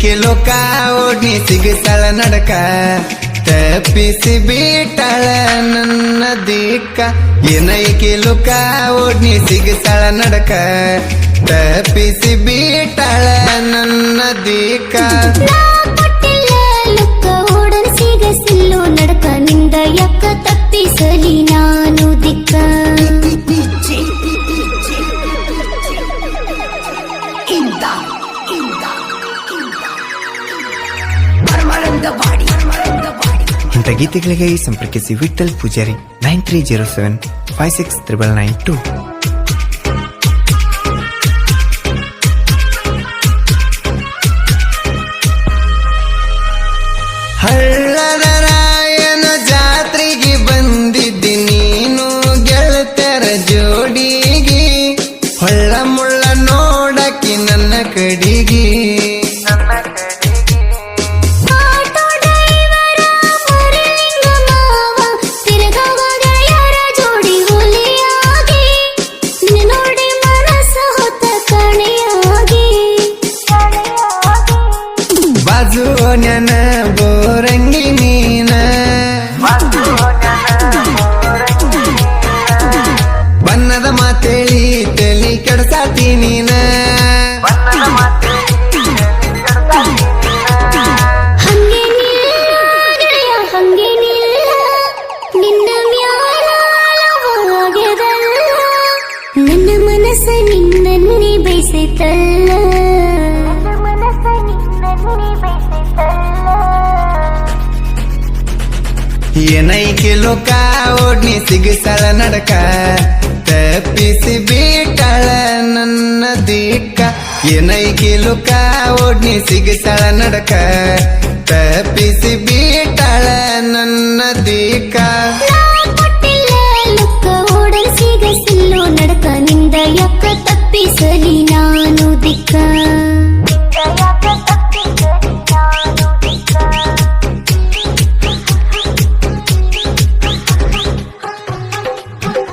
ಏನೈಕೆ ಲೋಕ ಓಡ್ನಿ ಸಿಗಸಳ ನಡಕ ತಪ್ಪಿಸಿ ಬಿಟ್ಟಳ ನನ್ನ ದಿಕ್ಕ ಏನೈಕೆ ಲೋಕ ಓಡ್ನಿ ಸಿಗಸಳ ನಡಕ ತಪ್ಪಿಸಿ ಬಿಟ್ಟಳ ನನ್ನ ದಿಕ್ಕ ಸಿಗಸಿಲ್ಲೋ ನಡಕ ನಿಂದ ಯಕ್ಕ ತಪ್ಪಿಸಲಿ ನಾನು ದಿಕ್ಕ ಇಂಥ ಗೀತೆಗಳಿಗಾಗಿ ಸಂಪರ್ಕಿಸಿ ವಿಠಲ್ ಪೂಜಾರಿ 9307569992. ಹಳ್ಳದ ರಾಯನ ಜಾತ್ರೆಗೆ ಬಂದಿದ್ದಿ ನೀನು ಗೆಳತರ ಜೋಡಿಗೆ ಹೊಳ್ಳ ಮುಳ್ಳ ನೋಡಕ್ಕೆ ನನ್ನ ಕಡಿಗೆ ಬಾಜುನ್ಯನ ಬೋರಂಗಿ ನೀನ ಬನ್ನದ ಮಾತೇಳಿ ತಲಿ ಕೆಡಸಾತಿ ನೀನ ನಿನ್ನ ಮ್ಯಾಲಾಗ್ಯದಲ್ಲ ನನ್ನ ಮನಸ್ಸ ನಿನ್ನನ್ನೇ ಬಯಸಿತಲ್ಲ ಏನೈಕೆ ಲೋಕ ಓಡ್ನಿ ಸಿಗಸಳ ನಡಕ ತಪ್ಪಿಸಿ ಬಿಟ್ಟಳ ನನ್ನ ದಿಕ್ಕ ಏನೈಕೆ ಲೋಕ ಓಡ್ನಿ ಸಿಗಸಳ ನಡಕ ತಪ್ಪಿಸಿ ಬಿಟ್ಟಳ ನನ್ನ ದಿಕ್ಕ ಓಡಲ್ ಸಿಗಸಿಲ್ಲೋ ನಡಕ ನಿಂದ ಯಕ್ಕ ತಪ್ಪಿಸಲಿ ನಾನು ದಿಕ್ಕ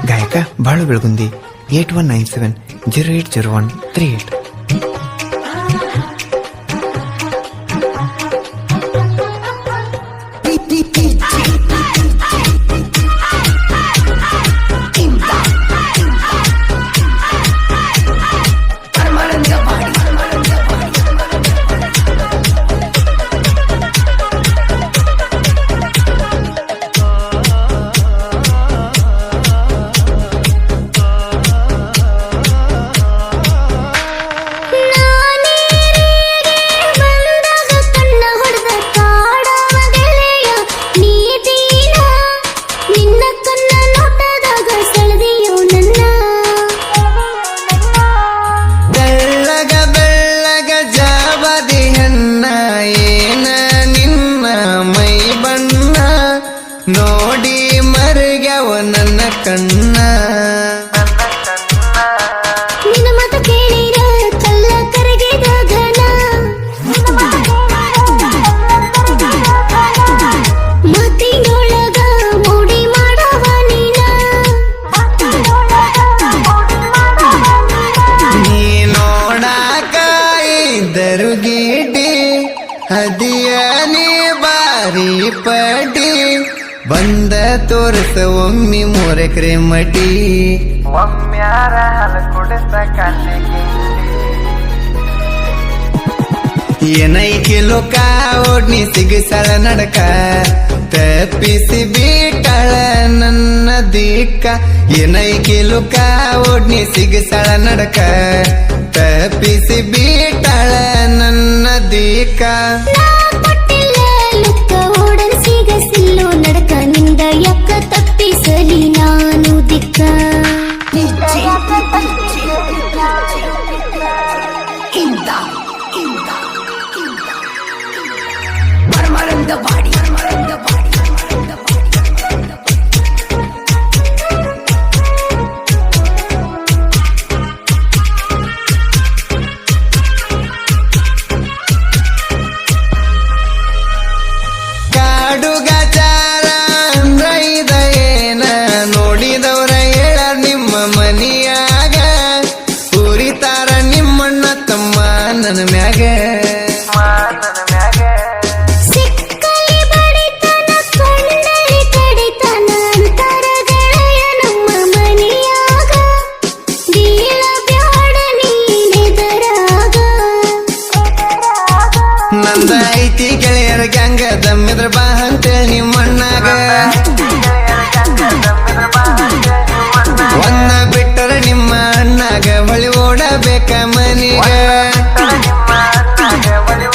ಗಾಯಕ ಬಾಳು ಬೆಳಗುಂದಿ 8197080138. ನೋಡಿ ಮರ್ಗ್ಯಾವ ನನ್ನ ಕಣ್ಣ ನಿನ್ನ ಮಾತು ಕೇಳಿರ ಕಲ್ಲ ಕರಗಿದ ಘನ ಮಾತಿನೊಳಗ ಮೂಡಿ ಮಾಡವ ನೀನ ನೀ ನೋಡಾಕ ಇದ್ದರು ಗೀಟಿ ಹದಿಯನೇ ಬಾರಿ ಪಡಿ ಬಂದ ತೋರ್ಸ ಒಮ್ಮಿ ಮೂರಕ್ರೆ ಮಟಿ ಒಮ್ಮ್ಯಾರ ಹಲ ಕುಡಿಸ ಏನೈಕೆ ಲೋಕ ಓಡ್ನಿ ಸಿಗಸಳ ನಡಕ ತಪ್ಪಿಸಿ ಬಿಟ್ಟಳ ನನ್ನ ದಿಕ್ಕ ಏನೈಕೆ ಲೋಕ ಓಡ್ನಿ ಸಿಗಸಳ ನಡಕ ತಪ್ಪಿಸಿ ಬಿಟ್ಟಳ ನನ್ನ ದಿಕ್ಕ ಓಡಲ್ ಸಿಗಸಿಲ್ಲೋ ನಡಕ ನಿಂದ ಯಕ್ಕ ತಪ್ಪಿಸಲಿ ನಾನು ದಿಕ್ಕ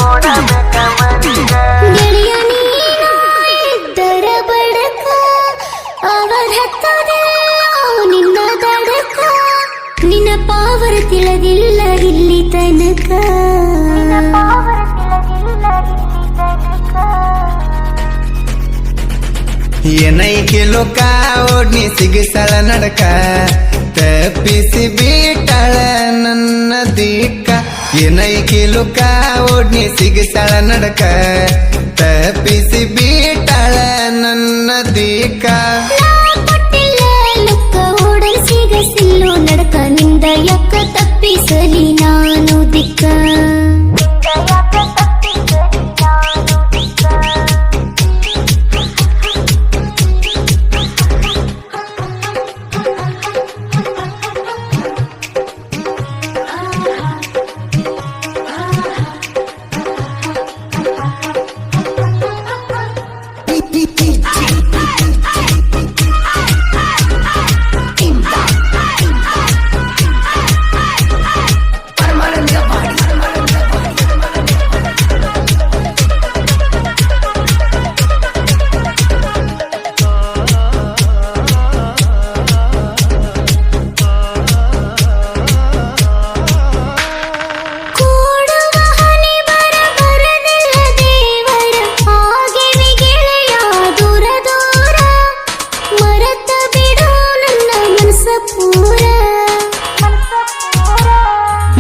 ಓಡಬೇಕ ಮನಿಗ ಗೆಳೆಯ ನೀನು ಇದ್ದರ ಬಡಕ ಅವರ ಹತ್ತದೆಲ್ಲ ನಿನ್ನ ದಡಕ ನಿನ್ನ ಪಾವರ ತಿಳಿದಿಲ್ಲ ಇಲ್ಲಿ ತನಕ ಏನೈಕೆ ಲೋಕ ಓಡ್ನಿ ಸಿಗಿಸಳ ನಡಕ ತಪ್ಪಿಸಿ ಬೀಟಳ ನನ್ನ ದಿಕ್ಕ ಏನೈಕೆ ಲೋಕ ಓಡ್ನಿ ಸಿಗಿಸಳ ನಡಕ ತಪ್ಪಿಸಿ ಬೀಟಳ ನನ್ನ ದಿಕ್ಕ ಕೊಟ್ಟಿಲ್ಲ ಲುಕ್ಕ ಓಡಲ್ ಸಿಗಸಿಲ್ಲೋ ನಡಕ ನಿಂದ ಯಾಕ ತಪ್ಪಿಸಲಿ ನಾನು ದಿಕ್ಕ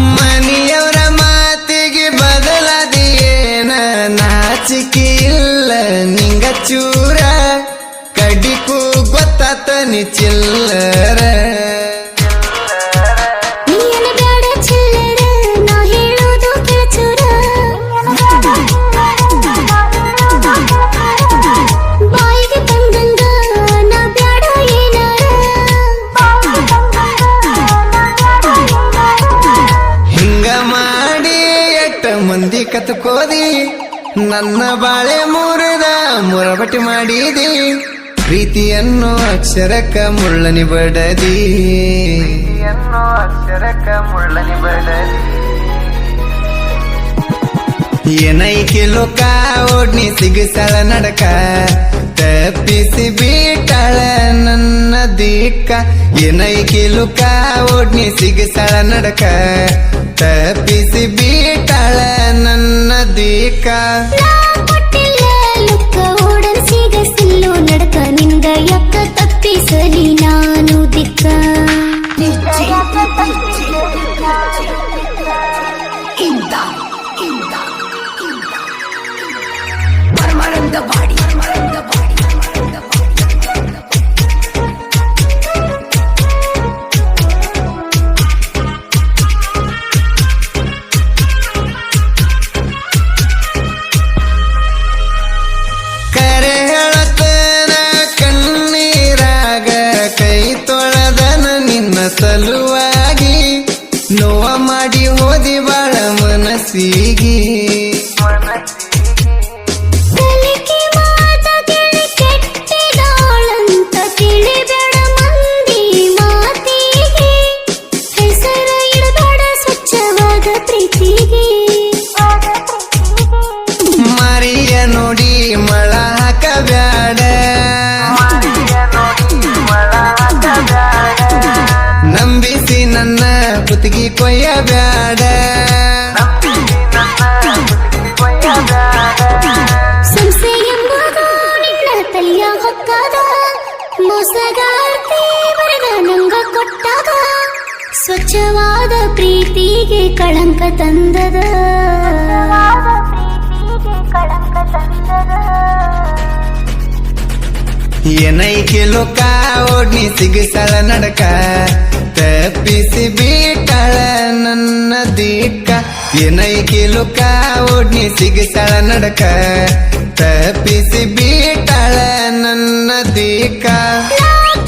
ಮನಿಯವರ ಮಾತಿಗೆ ಬದಲಾದಿಯೇನ ನಾಚಿಕೆ ಇಲ್ಲ ನಿಂಗ ಚೂರ ಕಡಿಕು ಗೊತ್ತಾತ ನಿ ಚಿಲ್ಲರ ನೀನ ಬ್ಯಾಡ ಚಿಲ್ಲರ ನಾ ಹೇಳೋದು ಕೆಳಚೂರ ಬಾಯಿಗೆ ಬಂದಂಗ ನಾ ಬ್ಯಾಡ ಏನಾರ ಹಿಂಗ ಮಾಡಿ ಎಟ್ಟ ಮಂದಿ ಕತ್ಕೋದಿ ನನ್ನ ಬಾಳೆ ಮುರಬಟಿ ಮಾಡಿದಿ ಪ್ರೀತಿಯನ್ನು ಅಕ್ಷರಕ್ಕ ಮುಳ್ಳನಿ ಬಡದಿ ಏನೈಕೆ ಲೋಕ ಓಡ್ನಿ ಸಿಗಿಸಳ ನಡಕ ತಪ್ಪಿಸಿ ಬೀಟಳ ನನ್ನ ದಿಕ್ಕ ಏನೈಕೆ ಲೋಕ ಓಡ್ನಿ ಸಿಗಿಸಳ ನಡಕ ತಪ್ಪಿಸಿ ಬೀಟಳ ನನ್ನ ದಿಕ್ಕ ಕೊಟ್ಟಿಲ್ಲ ಲುಕ್ಕ ಓಡಲ್ ಸಿಗಸಿಲ್ಲೋ ನಡಕ ನಿಂದ ಯಾಕ ತಪ್ಪಿಸಲಿ ನಾನು ದಿಕ್ಕ ಕರೆ ಹೇಳತನ ಕಣ್ಣೀರಾಗ ಕೈ ತೊಳೆದನ ನಿನ್ನ ಸಲುವಾಗಿ ನೋವ ಮಾಡಿ ಹೋದಿ ಬಾಳ ಮನಸ್ಸಿಗೆ ಕಲಿಕೆ ಮಾತ ಕೇಳಿ ಕೆಟ್ಟಿದಾಳಂತ ತಿಳಿಬೇಡ ಮಂದಿ ಮಾತಿಗೆ ಹೆಸರ ಇಡಬೇಡ ಸ್ವಚ್ಛವಾದ ಪ್ರೀತಿಗೆ ಮಾರಿಯ ನೋಡಿ ಮಳ ಹಾಕಬ್ಯಾಡ ನಂಬಿಸಿ ನನ್ನ ಕುತ್ತಿಗೆ ಕೊಯ್ಯಬ್ಯಾಡ ಸಂಸ್ಥೆ ಎಂಬುದು ನಿನ್ನ ತಲೆಯ ಹೊಕ್ಕಾದ ಮೋಸಗಾರ್ತಿ ಬರೆದ ನಂಗ ಕೊಟ್ಟಾಗ ಸ್ವಚ್ಛವಾದ ಪ್ರೀತಿಗೆ ಕಳಂಕ ತಂದದ ಏನೈಕೆ ಲೋಕ ಓಡ್ನಿ ಸಿಗಿಸಳ ನಡಕ ತಪ್ಪಿಸಿ ಬೀಟಳ ನನ್ನ ದಿಕ್ಕ ಏನೈಕೆ ಲೋಕ ಓಡ್ನಿ ಸಿಗಿಸಳ ನಡಕ ತಪ್ಪಿಸಿ ಬೀಟಳ ನನ್ನ ದಿಕ್ಕ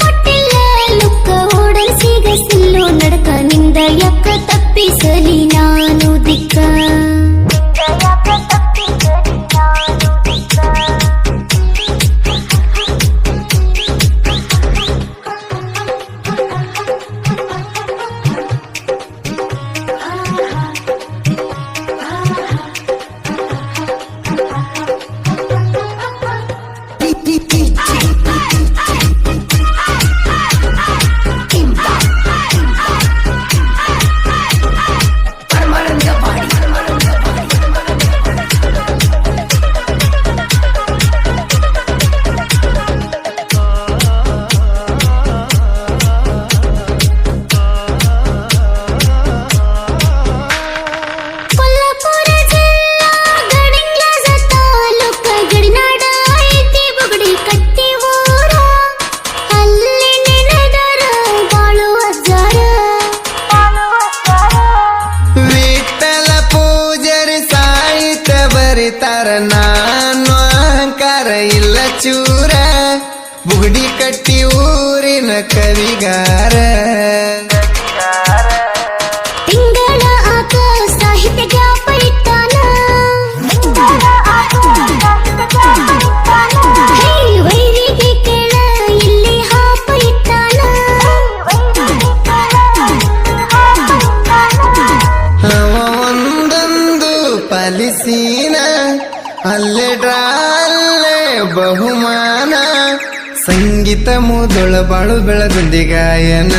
ಕೊಟ್ಟಿಲ್ಲ ಲುಕ್ಕ ಓಡಲ್ ಸಿಗಸಿಲ್ಲೋ ನಡಕ ನಿಂದ ಯಾಕ ತಪ್ಪಿಸಲಿ ನಾನು ದಿಕ್ಕ ಬುಗುಡಿ ಕಟ್ಟಿ ಊರಿನ ಕವಿಗಾರ ತಿಂಗಳ ಆಕ ಸಾಹಿತ್ಯ ಗ್ಯಾಪ ಇಟ್ಟಾನ ಹೇ ವೈರಿಗೆ ಕೇಳ ಇಲ್ಲಿ ಹಾಪ ಇಟ್ಟಾನ ಅವ ಒಂದೊಂದು ಪಾಲಿಸೀನ ಅಲ್ಲೇ ಡ್ರಾಲ್ಲೇ ಬಹುಮಾನ ಸಂಗೀತ ಮೂದೊಳ ಬಾಳು ಬೆಳಗುಂದಿ ಗಾಯನ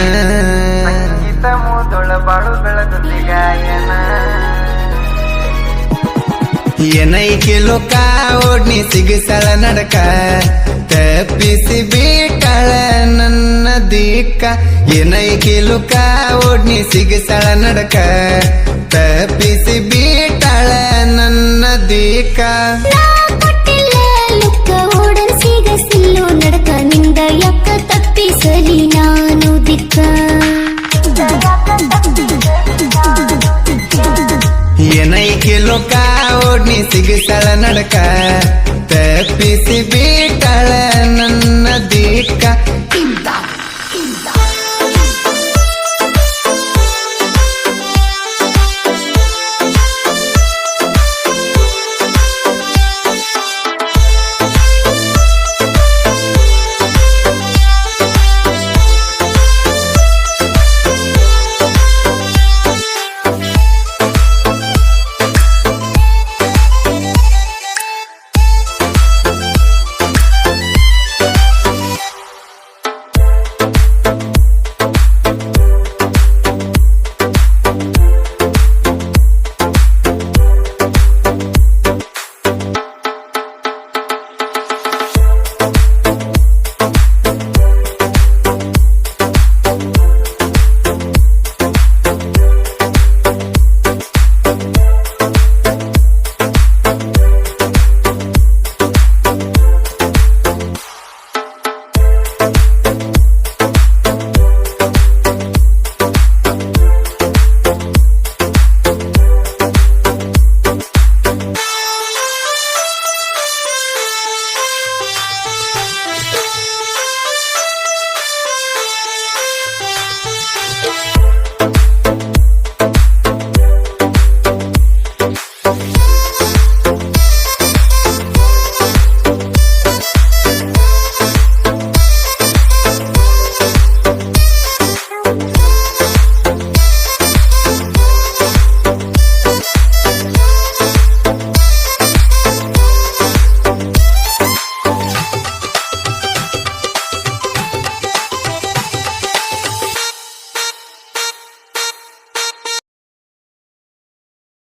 ಏನೈಕೆ ಲೋಕ ಓಡ್ನಿ ಸಿಗಿಸಳ ನಡಕ ತಪ್ಪಿಸಿ ಬೀಟಳ ನನ್ನ ದಿಕ್ಕ ಏನೈಕೆ ಲೋಕ ಓಡ್ನಿ ಸಿಗಿಸಳ ನಡಕ ತಪ್ಪಿಸಿ ಬೀಟಳ ನನ್ನ ದಿಕ್ಕ ನಾ ಕೊಟ್ಟಿಲ್ಲ ಲುಕ್ಕ ಓಡನ್ ಸಿಗಸಿಲ್ಲೋ ನಡಕ ನಿಂದ ಯಾಕ ತಪ್ಪಿಸಲಿ ನಾನು ದಿಕ್ಕ ಏನೈಕೆ ಲೋಕ ಓಡ್ನಿ ಸಿಗಿಸಳ ನಡಕ ತಪ್ಪಿಸಿ